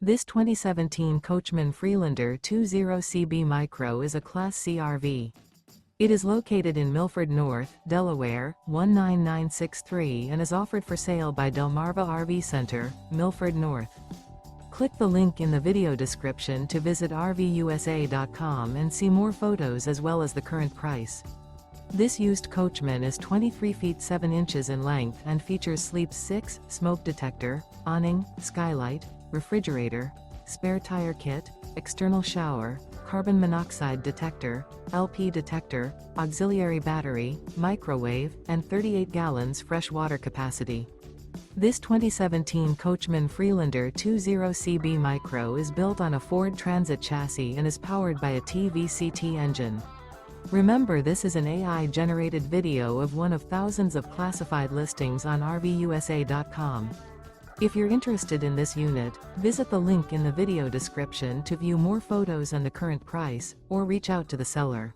This 2017 Coachmen Freelander 20CB Micro is a Class C RV. It is located in Milford North, Delaware, 19963 and is offered for sale by Delmarva RV Center, Milford North. Click the link in the video description to visit RVUSA.com and see more photos as well as the current price. This used Coachman is 23 feet 7 inches in length and features sleep 6, smoke detector, awning, skylight, refrigerator, spare tire kit, external shower, carbon monoxide detector, LP detector, auxiliary battery, microwave, and 38 gallons fresh water capacity. This 2017 Coachmen Freelander 20CB Micro is built on a Ford Transit chassis and is powered by a Ti-VCT engine. Remember, this is an AI-generated video of one of thousands of classified listings on RVUSA.com. If you're interested in this unit, visit the link in the video description to view more photos and the current price, or reach out to the seller.